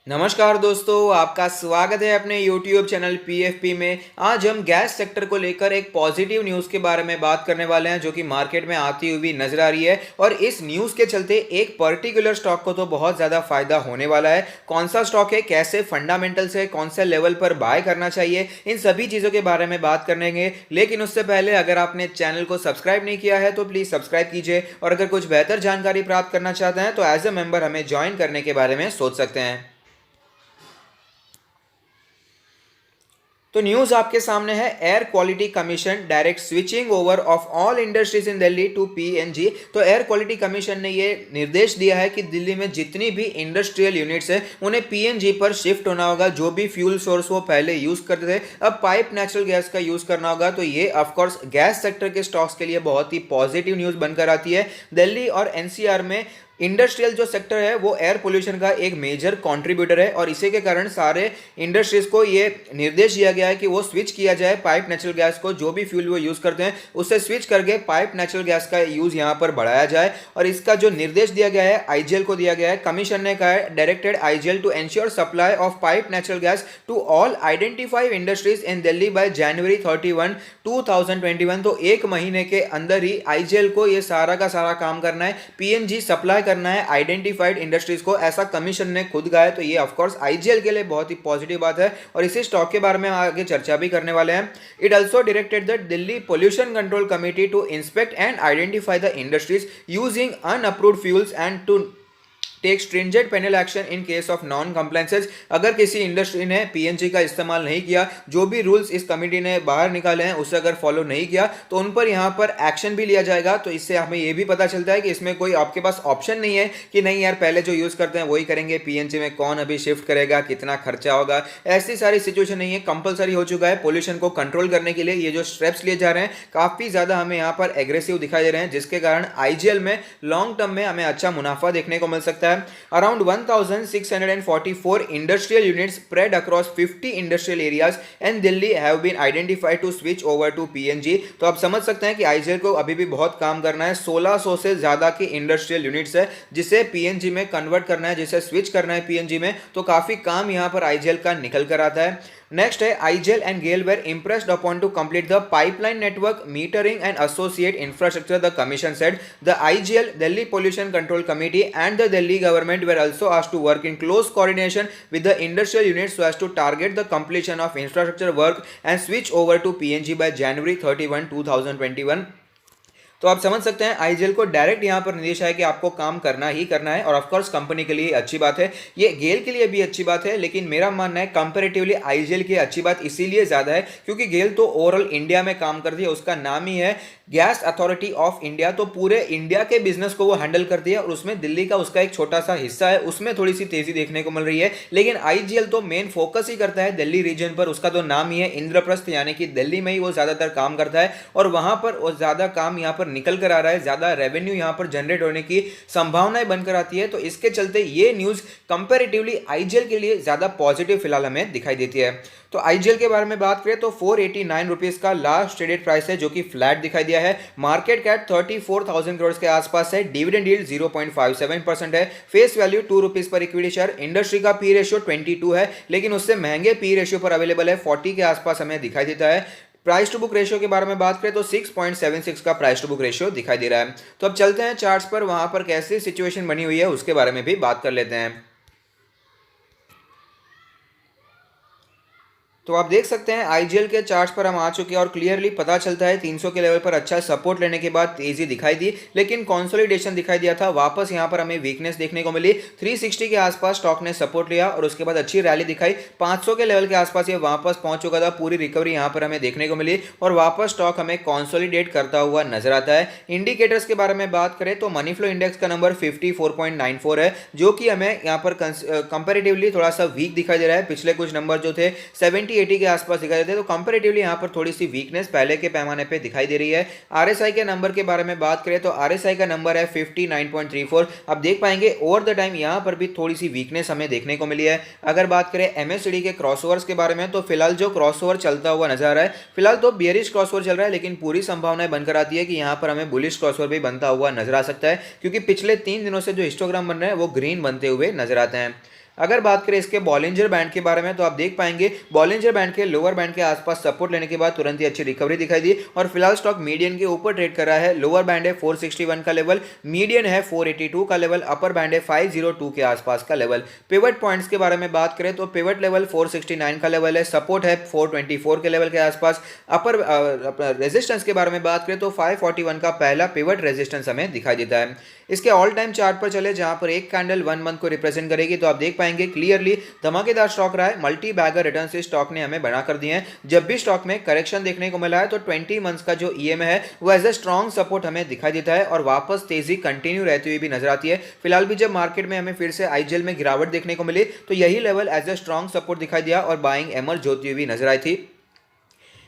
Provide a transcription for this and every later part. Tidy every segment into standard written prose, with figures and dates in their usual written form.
नमस्कार दोस्तों, आपका स्वागत है अपने YouTube चैनल PFP में। आज हम गैस सेक्टर को लेकर एक पॉजिटिव न्यूज़ के बारे में बात करने वाले हैं जो कि मार्केट में आती हुई नजर आ रही है। और इस न्यूज़ के चलते एक पर्टिकुलर स्टॉक को तो बहुत ज़्यादा फायदा होने वाला है। कौन सा स्टॉक है, कैसे फंडामेंटल्स है, कौन से लेवल पर बाय करना चाहिए, इन सभी चीज़ों के बारे में बात करेंगे। लेकिन उससे पहले अगर आपने चैनल को सब्सक्राइब नहीं किया है तो प्लीज़ सब्सक्राइब कीजिए। और अगर कुछ बेहतर जानकारी प्राप्त करना चाहते हैं तो एज ए मेंबर हमें ज्वाइन करने के बारे में सोच सकते हैं। तो न्यूज आपके सामने है। Air quality commission direct switching over of all industries in Delhi to PNG. तो एयर क्वालिटी कमीशन ने ये निर्देश दिया है कि दिल्ली में जितनी भी इंडस्ट्रियल यूनिट्स है उन्हें पीएनजी पर शिफ्ट होना होगा। जो भी फ्यूल सोर्स वो पहले यूज करते थे अब पाइप नेचुरल गैस का यूज करना होगा। तो ये ऑफकोर्स गैस सेक्टर के स्टॉक्स के लिए बहुत ही पॉजिटिव न्यूज बनकर आती है। दिल्ली और एनसीआर में इंडस्ट्रियल जो सेक्टर है वो एयर पोल्यूशन का एक मेजर कंट्रीब्यूटर है और इसी के कारण सारे इंडस्ट्रीज को ये निर्देश दिया गया है कि वो स्विच किया जाए पाइप नेचुरल गैस को। जो भी फ्यूल वो यूज करते हैं उससे स्विच करके पाइप नेचुरल गैस का यूज यहाँ पर बढ़ाया जाए। और इसका जो निर्देश दिया गया है आईजीएल को दिया गया है। कमीशन ने कहा है directed IGL to ensure supply of pipe natural gas to all identified industries in Delhi by January 31, 2021। तो एक महीने के अंदर ही आईजीएल को ये सारा का सारा काम करना है, पीएनजी सप्लाई करना है आइडेंटिफाइड इंडस्ट्रीज को, ऐसा कमीशन ने खुद कहा है। तो ये ऑफ कोर्स आईजीएल के लिए बहुत ही पॉजिटिव बात है और इसी स्टॉक के बारे में आगे चर्चा भी करने वाले हैं। It also directed the Delhi pollution control committee to inspect and identify the industries using unapproved fuels and to take stringent penal action in case of non compliances. अगर किसी इंडस्ट्री ने पीएनजी का इस्तेमाल नहीं किया, जो भी रूल्स इस कमेटी ने बाहर निकाले हैं उसे अगर फॉलो नहीं किया तो उन पर यहाँ पर एक्शन भी लिया जाएगा। तो इससे हमें यह भी पता चलता है कि इसमें कोई आपके पास ऑप्शन नहीं है कि नहीं यार पहले जो यूज करते हैं वही करेंगे, पीएनजी में कौन अभी शिफ्ट करेगा, कितना खर्चा होगा, ऐसी सारी सिचुएशन नहीं है। कंपलसरी हो चुका है पोल्यूशन को कंट्रोल करने के लिए। ये जो स्टेप्स लिए जा रहे हैं काफी ज्यादा हमें यहाँ पर एग्रेसिव दिखाई दे रहे हैं, जिसके कारण आईजीएल में लॉन्ग टर्म में हमें अच्छा मुनाफा देखने को मिल सकता है। Around 1,644 industrial units spread across 50 industrial areas and Delhi have been identified to switch over to PNG। तो आप समझ सकते हैं कि आईजीएल को अभी भी बहुत काम करना है। 1600 से ज्यादा की इंडस्ट्रियल यूनिट्स है जिसे पीएनजी में कन्वर्ट करना है, जिसे स्विच करना है पीएनजी में। तो काफी काम यहाँ पर आईजीएल का निकल कर आता है। नेक्स्ट है IGL and GAIL were impressed upon to complete the pipeline network metering and associate infrastructure. The commission said the IGL, Delhi pollution control committee and the Delhi government were also asked to work in close coordination with the industrial units so as to target the completion of infrastructure work and switch over to PNG by January 31, 2021। तो आप समझ सकते हैं IGL को direct यहाँ पर निर्देश है कि आपको काम करना ही करना है। और ऑफकोर्स कंपनी के लिए अच्छी बात है, ये गेल के लिए भी अच्छी बात है। लेकिन मेरा मानना है कंपैरेटिवली आईजीएल की अच्छी बात इसीलिए ज्यादा है क्योंकि गेल तो ओवरऑल इंडिया में काम करती है, उसका नाम ही है गैस अथॉरिटी ऑफ इंडिया। तो पूरे इंडिया के बिजनेस को वो हैंडल करती है और उसमें दिल्ली का उसका एक छोटा सा हिस्सा है, उसमें थोड़ी सी तेजी देखने को मिल रही है। लेकिन आईजीएल तो मेन फोकस ही करता है दिल्ली रीजन पर। उसका तो नाम ही है इंद्रप्रस्थ, यानी कि दिल्ली में ही वो ज्यादातर काम करता है और वहां पर वो ज्यादा काम यहाँ पर निकल कर आ रहा है, ज्यादा रेवेन्यू यहां पर जनरेट होने की संभावनाएं बनकर आती है। तो इसके चलते ये न्यूज कंपैरेटिवली आईजीएल के लिए ज्यादा पॉजिटिव फिलहाल हमें दिखाई देती है। तो आईजीएल के बारे में बात करें तो 489 रुपीज का लास्ट ट्रेडेड प्राइस है जो कि फ्लैट दिखाई दिया है। मार्केट कैप 34,000 करोड़ के आसपास है। डिविडेंड यील्ड 0.57% है। Face value 2 rupees per equity share. Industry का पी रेशियो 22 है, लेकिन उससे महंगे पी रेशियो पर अवेलेबल है 40 के आसपास हमें दिखाई देता है। प्राइस टू बुक रेशियो के बारे में बात करें तो 6.76 का प्राइस टू बुक रेशियो दिखाई दे रहा है। तो अब चलते हैं चार्ट्स पर, वहां पर कैसी सिचुएशन बनी हुई है उसके बारे में भी बात कर लेते हैं। तो आप देख सकते हैं आईजीएल के चार्ट्स पर हम आ चुके हैं और क्लियरली पता चलता है 300 के लेवल पर अच्छा सपोर्ट लेने के बाद तेजी दिखाई दी, लेकिन कंसोलिडेशन दिखाई दिया था। वापस यहां पर हमें वीकनेस देखने को मिली। 360 के आसपास स्टॉक ने सपोर्ट लिया और उसके बाद अच्छी रैली दिखाई। 500 के लेवल के आसपास ये वापस पहुंच चुका था। पूरी रिकवरी यहां पर हमें देखने को मिली और वापस स्टॉक हमें कंसोलिडेट करता हुआ नजर आता है। इंडिकेटर्स के बारे में बात करें तो मनी फ्लो इंडेक्स का नंबर 54.94 है, जो कि हमें यहाँ पर कंपेरेटिवली थोड़ा सा वीक दिखाई दे रहा है। पिछले कुछ नंबर जो थे 70-80 के आसपास दिखाई देते हैं, तो कंपैरेटिवली यहां पर थोड़ी सी वीकनेस पहले के पैमाने पे दिखाई दे रही है। आरएसआई के नंबर के बारे में बात करें तो आरएसआई का नंबर है 59.34। आप देख पाएंगे ओवर द टाइम यहां पर भी थोड़ी सी वीकनेस हमें देखने को मिली है। अगर बात करें एमएससीडी के क्रॉसओवर्स के बारे में तो फिलहाल जो क्रॉसओवर चलता हुआ नजर आ रहा है, फिलहाल तो बेयरिश क्रॉसओवर चल रहा है, लेकिन पूरी संभावनाएं बनकर आती है कि यहां पर हमें बुलिश क्रॉसओवर भी बनता हुआ नजर आ सकता है, क्योंकि पिछले 3 दिनों से जो हिस्टोग्राम बन रहे हैं वो ग्रीन बनते हुए नजर आते हैं। अगर बात करें इसके बॉलिंजर बैंड के बारे में तो आप देख पाएंगे बॉलिंजर बैंड के लोअर बैंड के आसपास सपोर्ट लेने के बाद तुरंत ही अच्छी रिकवरी दिखाई दी और फिलहाल स्टॉक मीडियन के ऊपर ट्रेड कर रहा है। लोअर बैंड है 461 का लेवल, मीडियन है 482 का लेवल, अपर बैंड है 502 के आसपास का लेवल। पिवट पॉइंट्स के बारे में बात करें तो पिवट लेवल 469 का लेवल है, सपोर्ट है 424 के लेवल के आसपास। अपर रेजिस्टेंस के बारे में बात करें तो 541 का पहला पिवट रेजिस्टेंस हमें दिखाई देता है। इसके ऑल टाइम चार्ट पर चले जहां पर एक कैंडल 1 मंथ को रिप्रेजेंट करेगी तो आप देख पाएंगे क्लियरली धमाकेदार स्टॉक रहा है। मल्टी बैगर रिटर्न से स्टॉक ने हमें बना कर दिए हैं। जब भी स्टॉक में करेक्शन देखने को मिला है तो 20 मंथ्स का जो ईएमए है वो एज ए स्ट्रॉन्ग सपोर्ट हमें दिखाई देता है और वापस तेजी कंटिन्यू रहती हुई भी नजर आती है। फिलहाल भी जब मार्केट में हमें फिर से आईजीएल में गिरावट देखने को मिली तो यही level as a strong support दिखाई दिया और बाइंग एमर्ज होती हुई नजर आई थी।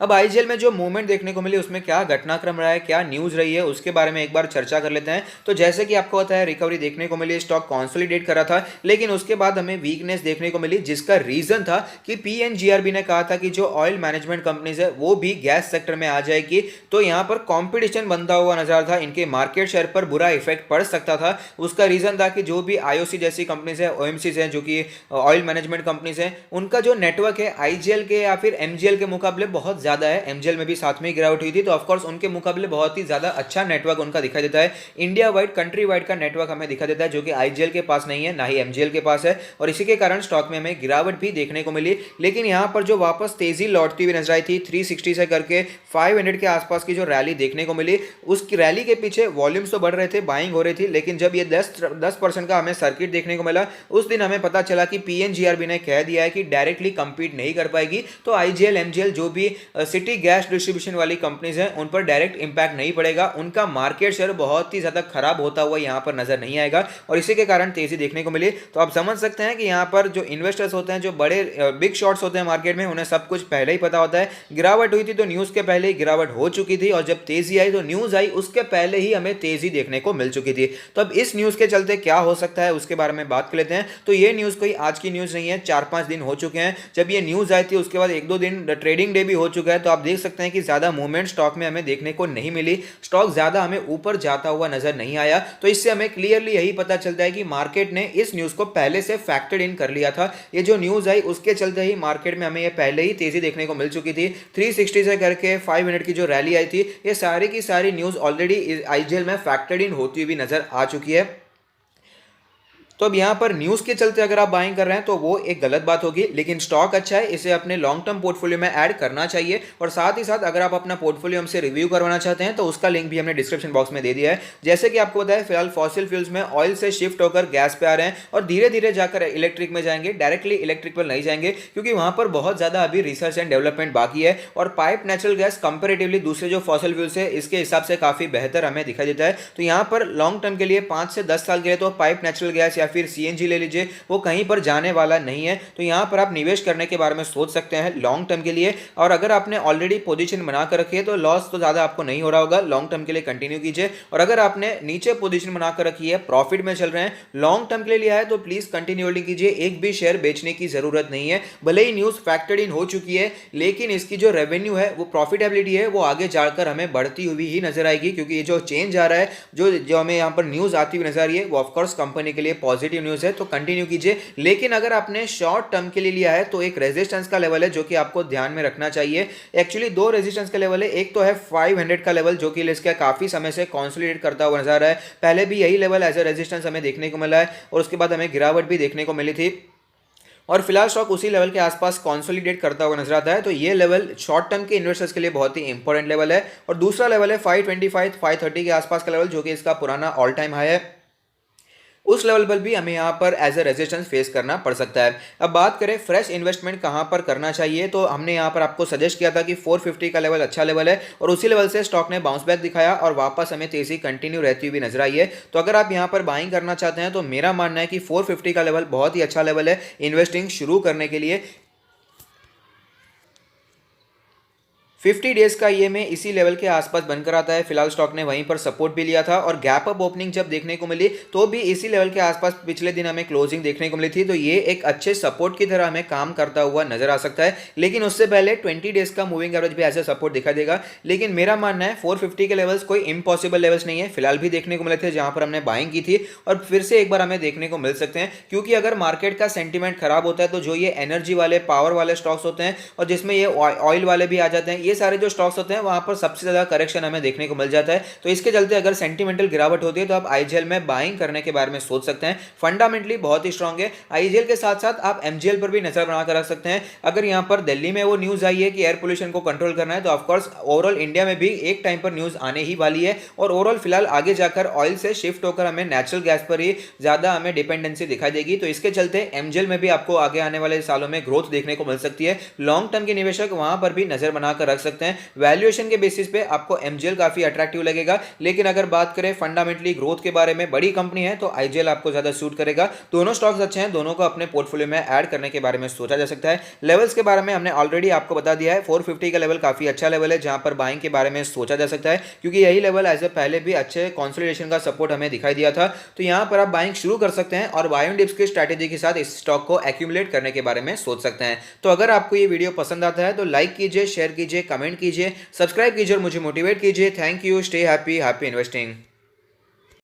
अब आईजीएल में जो मूवमेंट देखने को मिली उसमें क्या घटनाक्रम रहा है, क्या न्यूज़ रही है, उसके बारे में एक बार चर्चा कर लेते हैं। तो जैसे कि आपको पता है रिकवरी देखने को मिली, स्टॉक कंसोलिडेट करा था, लेकिन उसके बाद हमें वीकनेस देखने को मिली जिसका रीजन था कि पीएनजीआरबी ने कहा था कि जो ऑयल मैनेजमेंट कंपनीज है वो भी गैस सेक्टर में आ जाएगी, तो यहाँ पर कॉम्पिटिशन बनता हुआ नजर था, इनके मार्केट शेयर पर बुरा इफेक्ट पड़ सकता था। उसका रीजन था कि जो भी आईओसी जैसी कंपनीज है, ओएमसीज हैं जो कि ऑयल मैनेजमेंट कंपनीज हैं, उनका जो नेटवर्क है आईजीएल के या फिर एमजीएल के मुकाबले बहुत ज्यादा है। एमजीएल में भी साथ में गिरावट हुई थी तो ऑफकोर्स उनके मुकाबले बहुत ही ज्यादा अच्छा नेटवर्क उनका दिखाई देता है। इंडिया वाइड, कंट्री वाइड का नेटवर्क हमें दिखाई देता है जो कि आईजीएल के पास नहीं है, ना ही एमजीएल के पास है, और इसी के कारण स्टॉक में हमें गिरावट भी देखने को मिली। लेकिन यहां पर जो वापस तेजी लौटती हुई नजर आई थी 360 से करके 500 के आसपास की जो रैली देखने को मिली, उस रैली के पीछे वॉल्यूम्स तो बढ़ रहे थे, बाइंग हो रही थी, लेकिन जब ये 10% का हमें सर्किट देखने को मिला उस दिन हमें पता चला कि पीएनजीआरबी ने कह दिया है कि डायरेक्टली कंपीट नहीं कर पाएगी, तो आईजीएल एमजीएल जो भी सिटी गैस डिस्ट्रीब्यूशन वाली कंपनीज हैं उन पर डायरेक्ट इंपैक्ट नहीं पड़ेगा, उनका मार्केट शेयर बहुत ही ज्यादा खराब होता हुआ यहां पर नजर नहीं आएगा और इसी के कारण तेजी देखने को मिली। तो आप समझ सकते हैं कि यहां पर जो इन्वेस्टर्स होते हैं, जो बड़े बिग शॉट्स होते हैं मार्केट में, उन्हें सब कुछ पहले ही पता होता है। गिरावट हुई थी तो न्यूज के पहले ही गिरावट हो चुकी थी और जब तेजी आई तो न्यूज आई उसके पहले ही हमें तेजी देखने को मिल चुकी थी। तो अब इस न्यूज के चलते क्या हो सकता है उसके बारे में बात कर लेते हैं। तो ये न्यूज कोई आज की न्यूज नहीं है, 4-5 दिन हो चुके हैं जब ये न्यूज आई थी, उसके बाद 1-2 दिन ट्रेडिंग डे भी हो चुका है। तो आप देख सकते हैं कि ज्यादा मूवमेंट स्टॉक में हमें देखने को नहीं मिली, स्टॉक ज्यादा हमें ऊपर जाता हुआ नजर नहीं आया। तो इससे हमें क्लियरली यही पता चलता है कि मार्केट ने इस न्यूज को पहले से फैक्टर्ड इन कर लिया था। ये जो न्यूज आई उसके चलते ही मार्केट में हमें ये पहले ही तेजी देखने को मिल चुकी थी। 360 से करके 500 की जो रैली आई थी, ये सारी की सारी न्यूज ऑलरेडी आईजीएल में फैक्टर्ड इन होती हुई नजर आ चुकी है। तो अब यहाँ पर न्यूज़ के चलते अगर आप बाइंग कर रहे हैं तो वो एक गलत बात होगी, लेकिन स्टॉक अच्छा है, इसे अपने लॉन्ग टर्म पोर्टफोलियो में ऐड करना चाहिए। और साथ ही साथ अगर आप अपना पोर्टफोलियो हमसे रिव्यू करवाना चाहते हैं तो उसका लिंक भी हमने डिस्क्रिप्शन बॉक्स में दे दिया है। जैसे कि आपको बताया फिलहाल फॉसिल फ्यूल्स में ऑयल से शिफ्ट होकर गैस पे आ रहे हैं और धीरे धीरे जाकर इलेक्ट्रिक में जाएंगे, डायरेक्टली इलेक्ट्रिक पर नहीं जाएंगे क्योंकि वहां पर बहुत ज़्यादा अभी रिसर्च एंड डेवलपमेंट बाकी है। और पाइप नेचुरल गैस कंपेरेटिवली दूसरे जो फॉसिल फ्यूल्स है इसके हिसाब से काफ़ी बेहतर हमें दिखाई देता है। तो यहाँ पर लॉन्ग टर्म के लिए 5 से 10 साल के लिए तो पाइप नेचुरल गैस या फिर सीएनजी ले लीजिए, वो कहीं पर जाने वाला नहीं है। तो यहां पर आप निवेश करने के बारे में सोच सकते हैं लॉन्ग टर्म के लिए। और अगर आपने ऑलरेडी पोजीशन बना कर रखी है तो लॉस तो ज्यादा आपको नहीं हो रहा होगा, लॉन्ग टर्म के लिए कंटिन्यू कीजिए। और अगर आपने नीचे पोजीशन बनाकर रखी है, प्रॉफिट में चल रहे हैं, लॉन्ग टर्म के लिए लिया है तो प्लीज कंटिन्यू होल्डिंग कीजिए, एक भी शेयर बेचने की जरूरत नहीं है। भले ही न्यूज फैक्टर्ड इन हो चुकी है लेकिन इसकी जो रेवेन्यू है, वो प्रॉफिटेबिलिटी है, वो आगे जाकर हमें बढ़ती हुई ही नजर आएगी क्योंकि ये जो चेंज आ रहा है, जो हमें यहाँ पर न्यूज आती हुई नजर आ रही है, वो ऑफकोर्स कंपनी के लिए पॉजिटिव न्यूज है। तो कंटिन्यू कीजिए। लेकिन अगर आपने शॉर्ट टर्म के लिए लिया है तो एक रेजिस्टेंस का लेवल है जो कि आपको ध्यान में रखना चाहिए। एक्चुअली 2 रेजिस्टेंस का लेवल है, एक तो है 500 का लेवल जो कि इसका काफी समय से कंसोलिडेट करता हुआ नजर आ रहा है। पहले भी यही लेवल एज ए रेजिस्टेंस हमें देखने को मिला है और उसके बाद हमें गिरावट भी देखने को मिली थी और फिलहाल स्टॉक उसी लेवल के आसपास कंसोलिडेट करता हुआ नजर आता है। तो ये लेवल शॉर्ट टर्म के इन्वेस्टर्स के लिए बहुत ही इंपॉर्टेंट लेवल है। और दूसरा लेवल है 525 530 के आसपास का लेवल जो कि इसका पुराना ऑल टाइम हाई है। उस लेवल पर भी हमें यहाँ पर एज ए रेजिस्टेंस फेस करना पड़ सकता है। अब बात करें फ्रेश इन्वेस्टमेंट कहाँ पर करना चाहिए, तो हमने यहाँ पर आपको सजेस्ट किया था कि 450 का लेवल अच्छा लेवल है और उसी लेवल से स्टॉक ने बाउंस बैक दिखाया और वापस हमें तेजी कंटिन्यू रहती हुई नजर आई है। तो अगर आप यहाँ पर बाइंग करना चाहते हैं तो मेरा मानना है कि 450 का लेवल बहुत ही अच्छा लेवल है इन्वेस्टिंग शुरू करने के लिए। 50 डेज का ईएमए इसी लेवल के आसपास बनकर आता है। फिलहाल स्टॉक ने वहीं पर सपोर्ट भी लिया था और गैप अप ओपनिंग जब देखने को मिली तो भी इसी लेवल के आसपास पिछले दिन हमें क्लोजिंग देखने को मिली थी, तो ये एक अच्छे सपोर्ट की तरह हमें काम करता हुआ नजर आ सकता है। लेकिन उससे पहले 20 डेज का मूविंग एवरेज भी ऐसे सपोर्ट दिखाई देगा। लेकिन मेरा मानना है 450 के लेवल्स कोई इम्पॉसिबल लेवल्स नहीं है। फिलहाल भी देखने को मिले थे जहां पर हमने बाइंग की थी और फिर से एक बार हमें देखने को मिल सकते हैं, क्योंकि अगर मार्केट का सेंटीमेंट खराब होता है तो जो ये एनर्जी वाले पावर वाले स्टॉक्स होते हैं और जिसमें ये ऑयल वाले भी आ जाते हैं, ये सारे जो स्टॉक्स होते हैं वहां पर सबसे ज्यादा करेक्शन हमें देखने को मिल जाता है। तो इसके चलते अगर सेंटीमेंटल गिरावट होती है तो आप आईजीएल में बाइंग करने के बारे में सोच सकते हैं। फंडामेंटली बहुत ही स्ट्रांग है। आईजीएल के साथ साथ आप एमजीएल पर भी नजर बनाकर रख सकते हैं। अगर यहां पर दिल्ली में वो न्यूज आई है कि एयर पोल्यूशन को कंट्रोल करना है, तो ऑफकोर्स ओवरऑल इंडिया में भी एक टाइम पर न्यूज आने ही वाली है और ओवरऑल फिलहाल आगे जाकर ऑयल से शिफ्ट होकर हमें नेचुरल गैस पर ही ज्यादा हमें डिपेंडेंसी दिखाई देगी। तो इसके चलते एमजीएल में भी आपको आगे आने वाले सालों में ग्रोथ देखने को मिल सकती है। लॉन्ग टर्म के निवेशक वहां पर भी नजर बनाकर रख सकते हैं। वैल्यूएशन के बेसिस पे आपको एमजीएल काफी अट्रैक्टिव लगेगा। लेकिन अगर बात करें फंडामेंटली ग्रोथ के बारे में, बड़ी कंपनी है तो आईजीएल आपको ज्यादा सूट करेगा। दोनों स्टॉक्स अच्छे हैं, दोनों को अपने पोर्टफोलियो में ऐड करने के बारे में सोचा जा सकता है। लेवल्स के बारे में हमने ऑलरेडी आपको बता दिया है। 450 का लेवल काफी अच्छा लेवल है जहां पर बाइंग के बारे में सोचा जा सकता है, क्योंकि यही लेवल ऐसे पहले भी अच्छे कंसोलिडेशन का सपोर्ट हमें दिखाई दिया था। तो यहां पर आप बाइंग शुरू कर सकते हैं और बाय ऑन डिप्स की स्ट्रैटेजी के साथ इस स्टॉक को एक्यूमुलेट करने के बारे में सोच सकते हैं। तो अगर आपको ये वीडियो पसंद आता है तो लाइक कीजिए, शेयर कीजिए, कमेंट कीजिए, सब्सक्राइब कीजिए और मुझे मोटिवेट कीजिए। Thank you. Stay happy, happy investing.